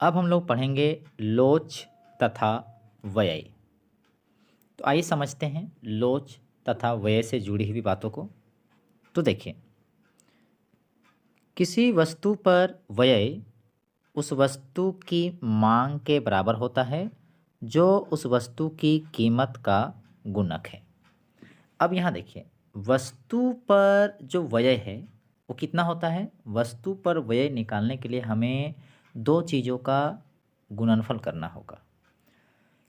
अब हम लोग पढ़ेंगे लोच तथा व्यय। तो आइए समझते हैं लोच तथा व्यय से जुड़ी हुई बातों को। तो देखिए, किसी वस्तु पर व्यय उस वस्तु की मांग के बराबर होता है जो उस वस्तु की कीमत का गुणक है। अब यहाँ देखिए, वस्तु पर जो व्यय है वो कितना होता है। वस्तु पर व्यय निकालने के लिए हमें दो चीज़ों का गुणनफल करना होगा।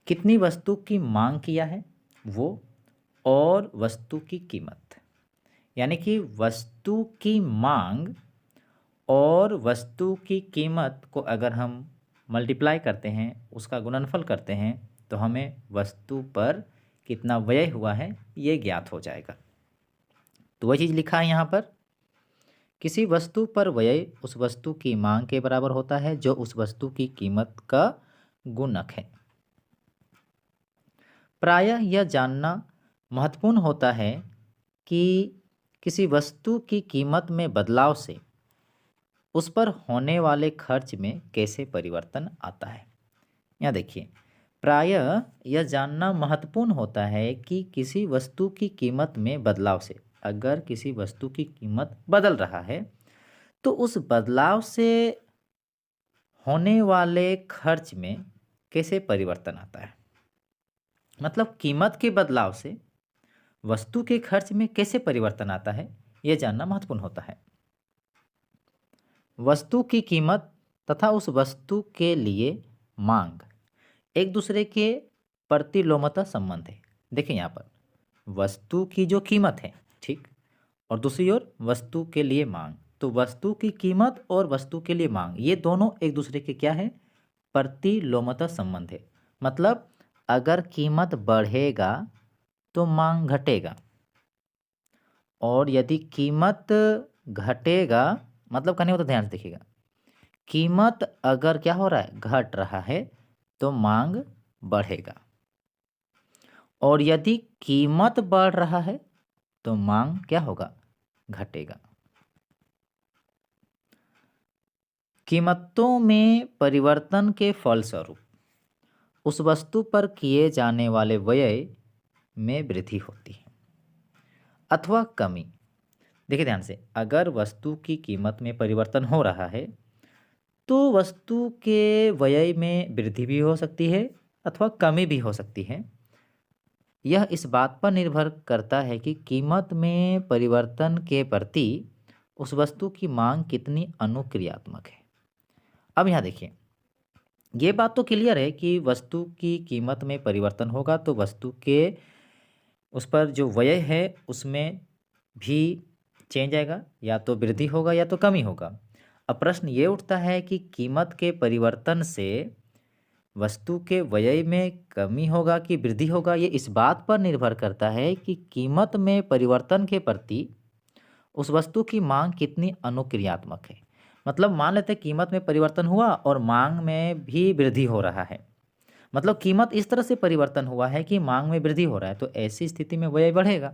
कितनी वस्तु की मांग किया है वो, और वस्तु की कीमत। यानी कि वस्तु की मांग और वस्तु की कीमत को अगर हम मल्टीप्लाई करते हैं, उसका गुणनफल करते हैं, तो हमें वस्तु पर कितना व्यय हुआ है ये ज्ञात हो जाएगा। तो वही चीज़ लिखा है यहाँ पर, किसी वस्तु पर व्यय उस वस्तु की मांग के बराबर होता है जो उस वस्तु की कीमत का गुणक है। प्रायः यह जानना महत्वपूर्ण होता है कि किसी वस्तु की कीमत में बदलाव से उस पर होने वाले खर्च में कैसे परिवर्तन आता है। यहाँ देखिए, प्रायः यह जानना महत्वपूर्ण होता है कि किसी वस्तु की कीमत में बदलाव से, अगर किसी वस्तु की कीमत बदल रहा है तो उस बदलाव से होने वाले खर्च में कैसे परिवर्तन आता है। मतलब कीमत के बदलाव से वस्तु के खर्च में कैसे परिवर्तन आता है, यह जानना महत्वपूर्ण होता है। वस्तु की कीमत तथा उस वस्तु के लिए मांग एक दूसरे के प्रतिलोमता संबंध है। देखिए यहाँ पर वस्तु की जो कीमत है, ठीक, और दूसरी ओर वस्तु के लिए मांग। तो वस्तु की कीमत और वस्तु के लिए मांग, ये दोनों एक दूसरे के क्या है, प्रतिलोमता संबंध है। मतलब अगर कीमत बढ़ेगा तो मांग घटेगा, और यदि कीमत घटेगा, मतलब कहने को तो ध्यान से देखिएगा, कीमत अगर क्या हो रहा है, घट रहा है, तो मांग बढ़ेगा, और यदि कीमत बढ़ रहा है तो मांग क्या होगा, घटेगा। कीमतों में परिवर्तन के फलस्वरूप उस वस्तु पर किए जाने वाले व्यय में वृद्धि होती है अथवा कमी। देखिए ध्यान से, अगर वस्तु की कीमत में परिवर्तन हो रहा है तो वस्तु के व्यय में वृद्धि भी हो सकती है अथवा कमी भी हो सकती है। यह इस बात पर निर्भर करता है कि कीमत में परिवर्तन के प्रति उस वस्तु की मांग कितनी अनुक्रियात्मक है। अब यहाँ देखिए, ये बात तो क्लियर है कि वस्तु की कीमत में परिवर्तन होगा तो वस्तु के उस पर जो व्यय है उसमें भी चेंज आएगा, या तो वृद्धि होगा या तो कमी होगा। अब प्रश्न ये उठता है कि कीमत के परिवर्तन से वस्तु के व्यय में कमी होगा कि वृद्धि होगा। ये इस बात पर निर्भर करता है कि कीमत में परिवर्तन के प्रति उस वस्तु की मांग कितनी अनुक्रियात्मक है। मतलब मान लेते हैं कीमत में परिवर्तन हुआ और मांग में भी वृद्धि हो रहा है, मतलब कीमत इस तरह से परिवर्तन हुआ है कि मांग में वृद्धि हो रहा है, तो ऐसी स्थिति में व्यय बढ़ेगा।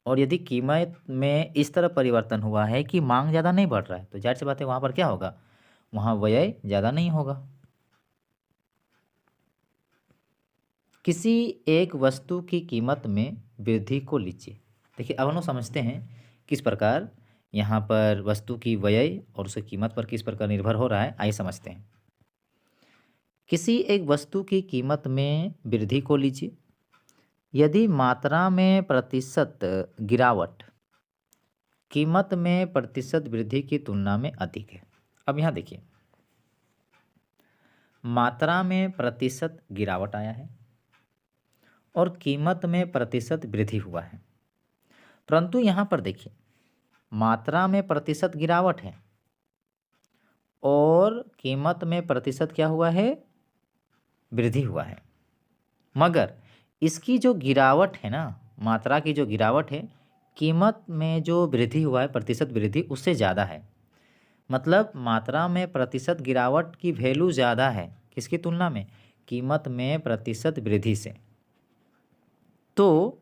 और यदि कीमत में इस तरह परिवर्तन हुआ है कि मांग ज़्यादा नहीं बढ़ रहा है, तो जाहिर सी बात है वहाँ पर क्या होगा, वहाँ व्यय ज़्यादा नहीं होगा। किसी एक वस्तु की कीमत में वृद्धि को लीजिए। देखिए अब हम लोग समझते हैं किस प्रकार यहाँ पर वस्तु की व्यय और उसकी कीमत पर किस प्रकार निर्भर हो रहा है। आइए समझते हैं। किसी एक वस्तु की कीमत में वृद्धि को लीजिए यदि मात्रा में प्रतिशत गिरावट कीमत में प्रतिशत वृद्धि की तुलना में अधिक है। अब यहाँ देखिए, मात्रा में प्रतिशत गिरावट आया है और कीमत में प्रतिशत वृद्धि हुआ है, परंतु यहाँ पर देखिए मात्रा में प्रतिशत गिरावट है और कीमत में प्रतिशत क्या हुआ है, वृद्धि हुआ है। मगर इसकी जो गिरावट है ना, मात्रा की जो गिरावट है, कीमत में जो वृद्धि हुआ है प्रतिशत वृद्धि उससे ज़्यादा है। मतलब मात्रा में प्रतिशत गिरावट की वैल्यू ज़्यादा है किसकी तुलना में, कीमत में प्रतिशत वृद्धि से। तो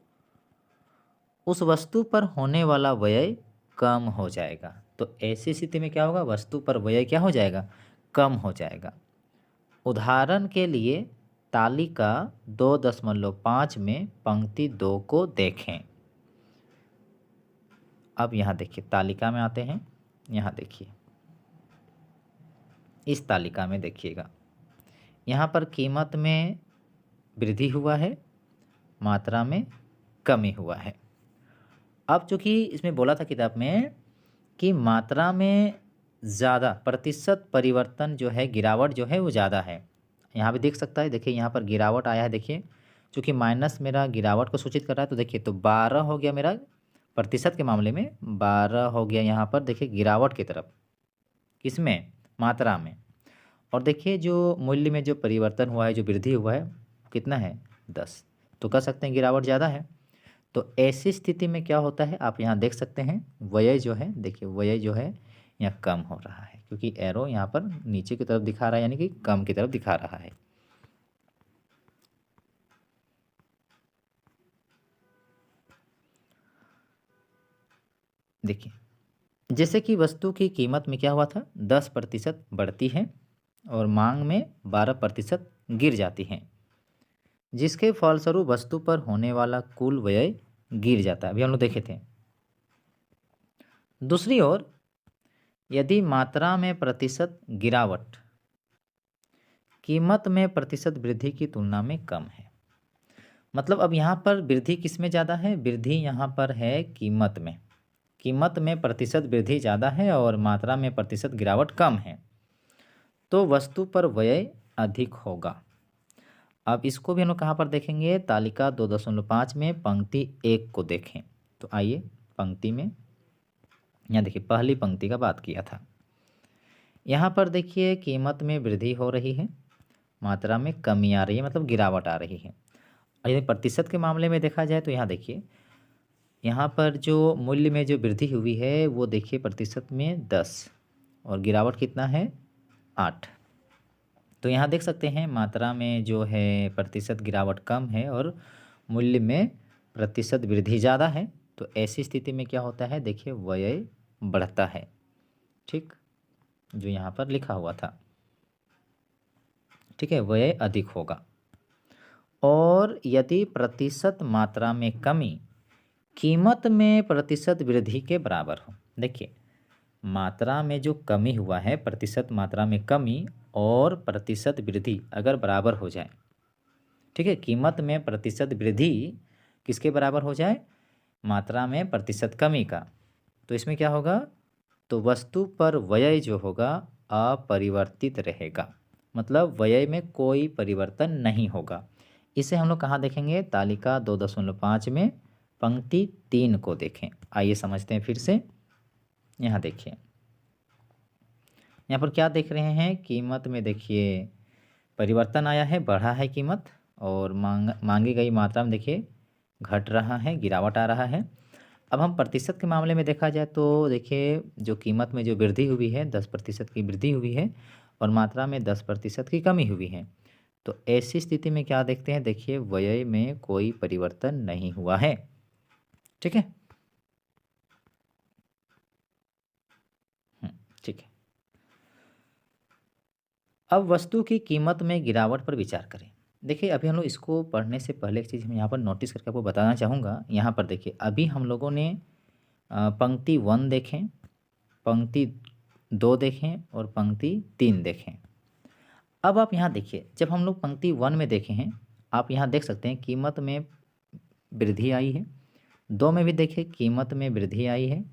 उस वस्तु पर होने वाला व्यय कम हो जाएगा। तो ऐसी स्थिति में क्या होगा, वस्तु पर व्यय क्या हो जाएगा, कम हो जाएगा। उदाहरण के लिए तालिका 2.5 में पंक्ति 2 को देखें। अब यहाँ देखिए, तालिका में आते हैं। यहाँ देखिए, इस तालिका में देखिएगा, यहाँ पर कीमत में वृद्धि हुआ है, मात्रा में कमी हुआ है। अब चूँकि इसमें बोला था किताब में कि मात्रा में ज़्यादा प्रतिशत परिवर्तन जो है, गिरावट जो है वो ज़्यादा है। यहाँ भी देख सकता है, देखिए यहाँ पर गिरावट आया है। देखिए चूँकि माइनस मेरा गिरावट को सूचित कर रहा है, तो देखिए तो 12 हो गया मेरा प्रतिशत के मामले में, 12 हो गया यहाँ पर देखिए गिरावट की तरफ। किसमें? मात्रा में। और देखिए जो मूल्य में जो परिवर्तन हुआ है, जो वृद्धि हुआ है, कितना है? 10। तो कह सकते हैं गिरावट ज़्यादा है। तो ऐसी स्थिति में क्या होता है, आप यहाँ देख सकते हैं, व्यय जो है, देखिए व्यय जो है यहाँ कम हो रहा है, क्योंकि एरो यहाँ पर नीचे की तरफ दिखा रहा है, यानी कि कम की तरफ दिखा रहा है। देखिए जैसे कि वस्तु की कीमत में क्या हुआ था, 10% बढ़ती है और मांग में 12% गिर जाती है, जिसके फलस्वरूप वस्तु पर होने वाला कुल व्यय गिर जाता है। अभी हम लोग देखे थे। दूसरी ओर यदि मात्रा में प्रतिशत गिरावट कीमत में प्रतिशत वृद्धि की तुलना में कम है, मतलब अब यहाँ पर वृद्धि किस में ज़्यादा है? वृद्धि यहाँ पर है कीमत में। कीमत में प्रतिशत वृद्धि ज़्यादा है और मात्रा में प्रतिशत गिरावट कम है, तो वस्तु पर व्यय अधिक होगा। अब इसको भी हम लोग कहाँ पर देखेंगे? तालिका 2.5 में पंक्ति 1 को देखें। तो आइए पंक्ति में, यहाँ देखिए पहली पंक्ति का बात किया था। यहाँ पर देखिए कीमत में वृद्धि हो रही है, मात्रा में कमी आ रही है, मतलब गिरावट आ रही है। और यदि प्रतिशत के मामले में देखा जाए तो यहाँ देखिए, यहाँ पर जो मूल्य में जो वृद्धि हुई है वो देखिए प्रतिशत में 10 और गिरावट कितना है? 8। तो यहाँ देख सकते हैं मात्रा में जो है प्रतिशत गिरावट कम है और मूल्य में प्रतिशत वृद्धि ज़्यादा है। तो ऐसी स्थिति में क्या होता है? देखिए व्यय बढ़ता है। ठीक, जो यहाँ पर लिखा हुआ था, ठीक है, व्यय अधिक होगा। और यदि प्रतिशत मात्रा में कमी कीमत में प्रतिशत वृद्धि के बराबर हो, देखिए मात्रा में जो कमी हुआ है, प्रतिशत मात्रा में कमी और प्रतिशत वृद्धि अगर बराबर हो जाए, ठीक है, कीमत में प्रतिशत वृद्धि किसके बराबर हो जाए? मात्रा में प्रतिशत कमी का, तो इसमें क्या होगा? तो वस्तु पर व्यय जो होगा अपरिवर्तित रहेगा, मतलब व्यय में कोई परिवर्तन नहीं होगा। इसे हम लोग कहाँ देखेंगे? तालिका 2.5 में पंक्ति 3 को देखें। आइए समझते हैं फिर से। यहाँ देखिए, यहाँ पर क्या देख रहे हैं? कीमत में देखिए परिवर्तन आया है, बढ़ा है कीमत, और मांगी गई मात्रा में देखिए घट रहा है, गिरावट आ रहा है। अब हम प्रतिशत के मामले में देखा जाए तो देखिए जो कीमत में जो वृद्धि हुई है 10% की वृद्धि हुई है और मात्रा में 10% की कमी हुई है। तो ऐसी स्थिति में क्या देखते हैं? देखिए व्यय में कोई परिवर्तन नहीं हुआ है। ठीक है, ठीक है। अब वस्तु की कीमत में गिरावट पर विचार करें। देखिए अभी हम लोग इसको पढ़ने से पहले एक चीज़ हम यहाँ पर नोटिस करके आपको बताना चाहूँगा। यहाँ पर देखिए अभी हम लोगों ने पंक्ति 1 देखें, पंक्ति 2 देखें और पंक्ति 3 देखें। अब आप यहाँ देखिए, जब हम लोग पंक्ति 1 में देखे हैं, आप यहाँ देख सकते हैं कीमत में वृद्धि आई है। 2 में भी देखिए कीमत में वृद्धि आई है।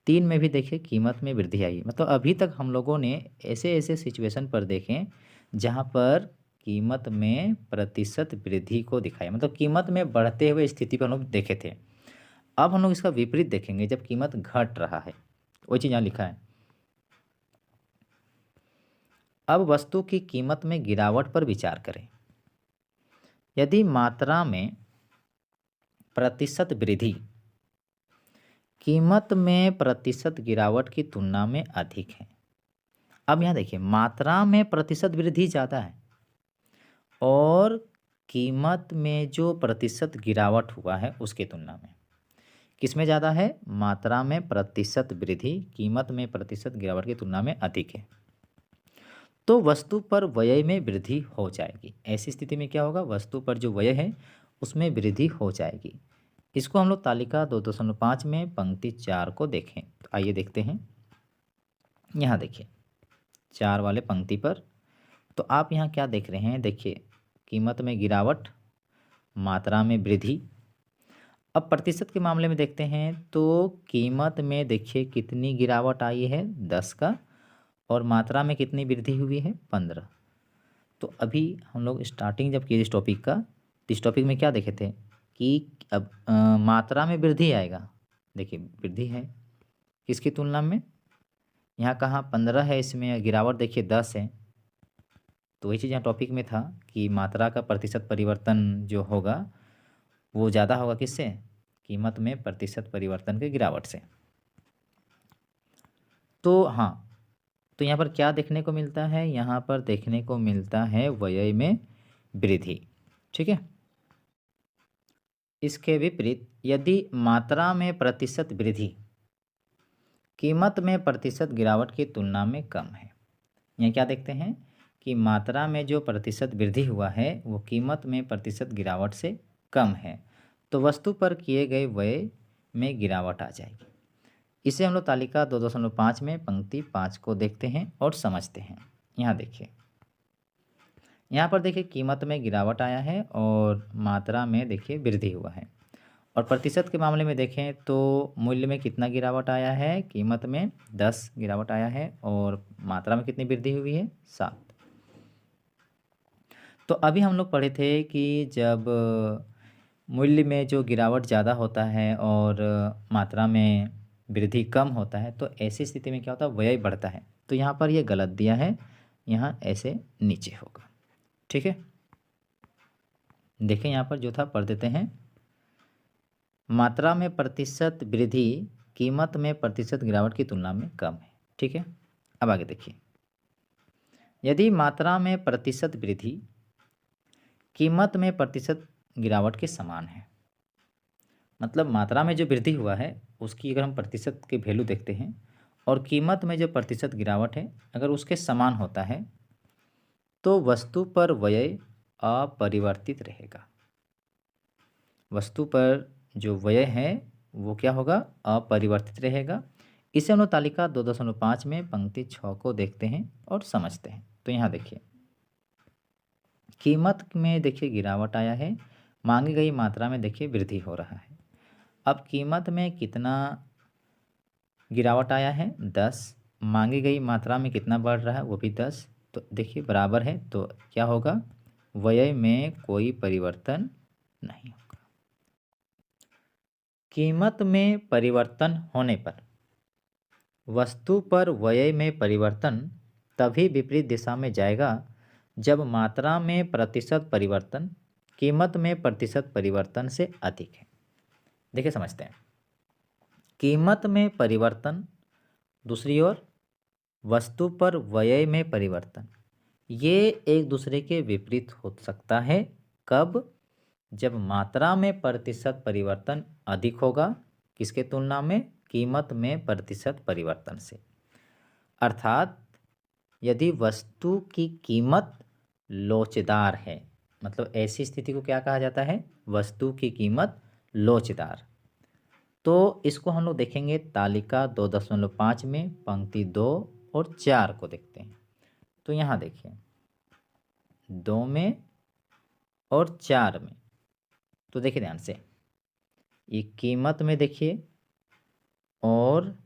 3 में भी देखिए कीमत में वृद्धि आई है। मतलब अभी तक हम लोगों ने ऐसे ऐसे सिचुएशन पर देखें जहाँ पर कीमत में प्रतिशत वृद्धि को दिखाया, मतलब कीमत में बढ़ते हुए स्थिति पर हम लोग देखे थे। अब हम लोग इसका विपरीत देखेंगे, जब कीमत घट रहा है, वही चीज़ यहाँ लिखा है। अब वस्तु की कीमत में गिरावट पर विचार करें। यदि मात्रा में प्रतिशत वृद्धि कीमत में प्रतिशत गिरावट की तुलना में अधिक है। अब यहाँ देखिए मात्रा में प्रतिशत वृद्धि ज़्यादा है और कीमत में जो प्रतिशत गिरावट हुआ है उसकी तुलना में किस में ज़्यादा है? मात्रा में प्रतिशत वृद्धि कीमत में प्रतिशत गिरावट की तुलना में अधिक है। तो वस्तु पर व्यय में वृद्धि हो जाएगी। ऐसी स्थिति में क्या होगा, वस्तु पर जो व्यय है उसमें वृद्धि हो जाएगी। इसको हम लोग तालिका 2.5 में पंक्ति 4 को देखें। तो आइए देखते हैं। यहाँ देखिए 4 वाले पंक्ति पर, तो आप यहाँ क्या देख रहे हैं, देखिए कीमत में गिरावट, मात्रा में वृद्धि। अब प्रतिशत के मामले में देखते हैं तो कीमत में देखिए कितनी गिरावट आई है, 10 का, और मात्रा में कितनी वृद्धि हुई है, 15। तो अभी हम लोग स्टार्टिंग जब किए इस टॉपिक का, तो इस टॉपिक में क्या देखे थे कि अब मात्रा में वृद्धि आएगा। देखिए वृद्धि है किसकी तुलना में, यहाँ कहाँ 15 है, इसमें गिरावट देखिए 10 है। तो वही चीज़ यहाँ टॉपिक में था कि मात्रा का प्रतिशत परिवर्तन जो होगा वो ज़्यादा होगा किससे, कीमत में प्रतिशत परिवर्तन के गिरावट से। तो हाँ, तो यहाँ पर क्या देखने को मिलता है, यहाँ पर देखने को मिलता है व्यय में वृद्धि। ठीक है। इसके विपरीत यदि मात्रा में प्रतिशत वृद्धि कीमत में प्रतिशत गिरावट की तुलना में कम है, यहाँ क्या देखते हैं कि मात्रा में जो प्रतिशत वृद्धि हुआ है वो कीमत में प्रतिशत गिरावट से कम है, तो वस्तु पर किए गए व्यय में गिरावट आ जाएगी। इसे हम लोग तालिका 2.5 में पंक्ति 5 को देखते हैं और समझते हैं। यहाँ देखिए, यहाँ पर देखिए कीमत में गिरावट आया है और मात्रा में देखिए वृद्धि हुआ है। और प्रतिशत के मामले में देखें तो मूल्य में कितना गिरावट आया है, कीमत में 10 गिरावट आया है और मात्रा में कितनी वृद्धि हुई है, 7। तो अभी हम लोग पढ़े थे कि जब मूल्य में जो गिरावट ज़्यादा होता है और मात्रा में वृद्धि कम होता है, तो ऐसी स्थिति में क्या होता है, व्यय बढ़ता है। तो यहाँ पर ये गलत दिया है, यहाँ ऐसे नीचे होगा। ठीक है, देखें यहाँ पर जो था पढ़ देते हैं। मात्रा में प्रतिशत वृद्धि कीमत में प्रतिशत गिरावट की तुलना में कम है। ठीक है, अब आगे देखिए, यदि मात्रा में प्रतिशत वृद्धि कीमत में प्रतिशत गिरावट के समान है, मतलब मात्रा में जो वृद्धि हुआ है उसकी अगर हम प्रतिशत के वैल्यू देखते हैं और कीमत में जो प्रतिशत गिरावट है अगर उसके समान होता है, तो वस्तु पर व्यय अपरिवर्तित रहेगा। वस्तु पर जो व्यय है वो क्या होगा, अपरिवर्तित रहेगा। इसे हम लोग तालिका 2.5 में पंक्ति 6 को देखते हैं और समझते हैं। तो यहाँ देखिए, कीमत में देखिए गिरावट आया है, मांगी गई मात्रा में देखिए वृद्धि हो रहा है। अब कीमत में कितना गिरावट आया है, 10, मांगी गई मात्रा में कितना बढ़ रहा है, वो भी 10। तो देखिए बराबर है, तो क्या होगा, व्यय में कोई परिवर्तन नहीं होगा। कीमत में परिवर्तन होने पर वस्तु पर व्यय में परिवर्तन तभी विपरीत दिशा में जाएगा जब मात्रा में प्रतिशत परिवर्तन कीमत में प्रतिशत परिवर्तन से अधिक है। देखिए समझते हैं, कीमत में परिवर्तन, दूसरी ओर वस्तु पर व्यय में परिवर्तन, ये एक दूसरे के विपरीत हो सकता है। कब, जब मात्रा में प्रतिशत परिवर्तन अधिक होगा किसके तुलना में, कीमत में प्रतिशत परिवर्तन से। अर्थात यदि वस्तु की कीमत लोचदार है, मतलब ऐसी स्थिति को क्या कहा जाता है, वस्तु की कीमत लोचदार। तो इसको हम लोग देखेंगे तालिका 2.5 में पंक्ति 2 और 4 को देखते हैं। तो यहाँ देखिए 2 में और 4 में, तो देखिए ध्यान से, ये कीमत में देखिए और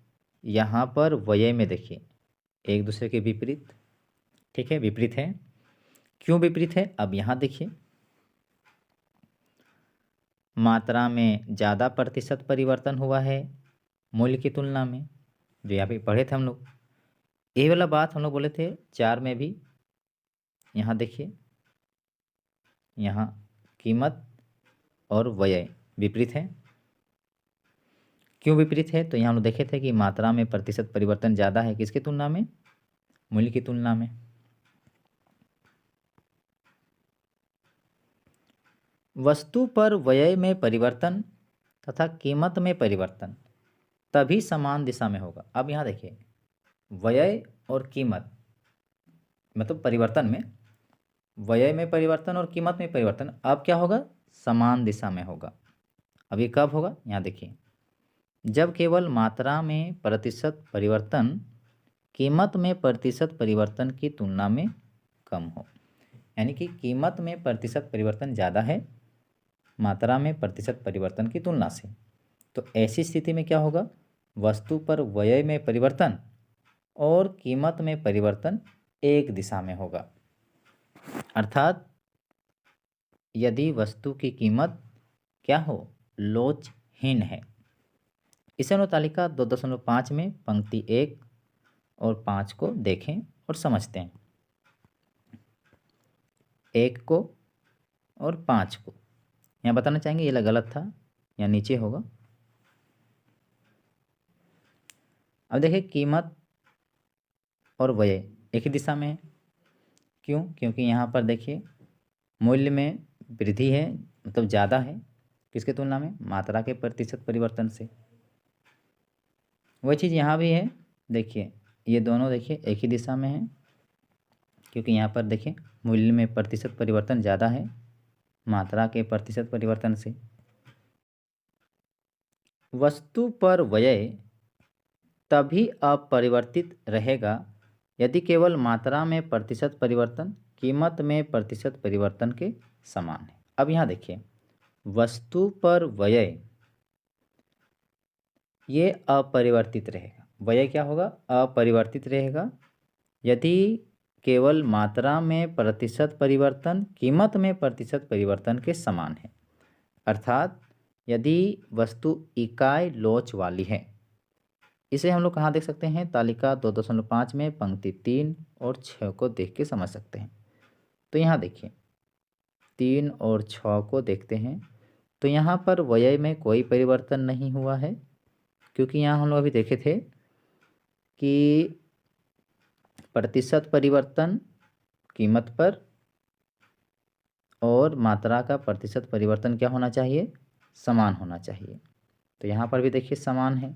यहाँ पर व्यय में देखिए एक दूसरे के विपरीत। ठीक है, विपरीत है। क्यों विपरीत है, अब यहाँ देखिए, मात्रा में ज़्यादा प्रतिशत परिवर्तन हुआ है मूल्य की तुलना में, जो यहाँ पे पढ़े थे हम लोग। यही वाला बात हम लोग बोले थे 4 में भी। यहाँ देखिए, यहाँ कीमत और व्यय विपरीत है। क्यों विपरीत है, तो यहाँ हम लोग देखे थे कि मात्रा में प्रतिशत परिवर्तन ज़्यादा है किसकी तुलना में, मूल्य की तुलना में। वस्तु पर व्यय में परिवर्तन तथा कीमत में परिवर्तन तभी समान दिशा में होगा। अब यहाँ देखिए, व्यय और कीमत मतलब परिवर्तन में, व्यय में परिवर्तन और कीमत में परिवर्तन अब क्या होगा, समान दिशा में होगा। अब ये कब होगा, यहाँ देखिए, जब केवल मात्रा में प्रतिशत परिवर्तन कीमत में प्रतिशत परिवर्तन की तुलना में कम हो। यानी कि कीमत में प्रतिशत परिवर्तन ज़्यादा है मात्रा में प्रतिशत परिवर्तन की तुलना से, तो ऐसी स्थिति में क्या होगा, वस्तु पर व्यय में परिवर्तन और कीमत में परिवर्तन एक दिशा में होगा। अर्थात यदि वस्तु की कीमत क्या हो, लोचहीन है। इसे अनुतालिका 2.5 में पंक्ति 1 और 5 को देखें और समझते हैं। 1 को और 5 को यहाँ बताना चाहेंगे, ये गलत था, या नीचे होगा। अब देखिए, कीमत और व्यय एक ही दिशा में है। क्यों? क्योंकि यहाँ पर देखिए मूल्य में वृद्धि है, मतलब ज़्यादा है, किसके तुलना में, मात्रा के प्रतिशत परिवर्तन से। वही चीज़ यहाँ भी है, देखिए ये दोनों देखिए एक ही दिशा में है, क्योंकि यहाँ पर देखिए मूल्य में प्रतिशत परिवर्तन ज़्यादा है मात्रा के प्रतिशत परिवर्तन से। वस्तु पर व्यय तभी अपरिवर्तित रहेगा यदि केवल मात्रा में प्रतिशत परिवर्तन कीमत में प्रतिशत परिवर्तन के समान है। अब यहाँ देखिए, वस्तु पर व्यय ये अपरिवर्तित रहेगा, व्यय क्या होगा, अपरिवर्तित रहेगा यदि केवल मात्रा में प्रतिशत परिवर्तन कीमत में प्रतिशत परिवर्तन के समान है। अर्थात यदि वस्तु इकाई लोच वाली है। इसे हम लोग कहाँ देख सकते हैं, तालिका 2.5 में पंक्ति 3 और 6 को देख के समझ सकते हैं। तो यहाँ देखिए 3 और 6 को देखते हैं, तो यहाँ पर व्यय में कोई परिवर्तन नहीं हुआ है, क्योंकि यहाँ हम लोग अभी देखे थे कि प्रतिशत परिवर्तन कीमत पर और मात्रा का प्रतिशत परिवर्तन क्या होना चाहिए, समान होना चाहिए। तो यहाँ पर भी देखिए समान है,